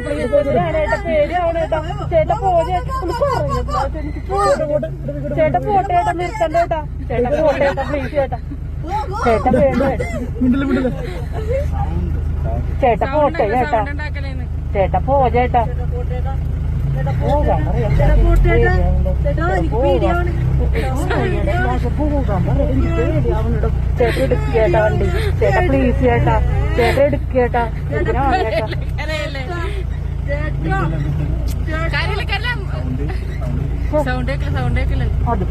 പേടിയാണ് പ്ലീസ് ചേട്ടാ പേടിയാവണേട്ടാ ചേട്ടാ പോരെ ഒന്ന് പറയുന്നത് ചേട്ടാ പോട്ടെ ചേട്ടാ നിർത്തണ്ട ചേട്ടാ ചേട്ടാ പോട്ടെ ചേട്ടാ പ്ലീസ് ചേട്ടാ ചേട്ടാ പേടി ചേട്ടാ പോട്ടെ ചേട്ടാ ചേട്ടാ പോ ചേട്ടാ പോകാൻ പറയാം ചേട്ടാ എടുക്കേട്ടാ വണ്ടി ചേട്ടാ പ്ലീസ് ചേട്ടാ ചേട്ടാ എടുക്കേട്ടാ എന്തിനാണ് ചേട്ടാ സൗണ്ട് കേക്കില്ല അത്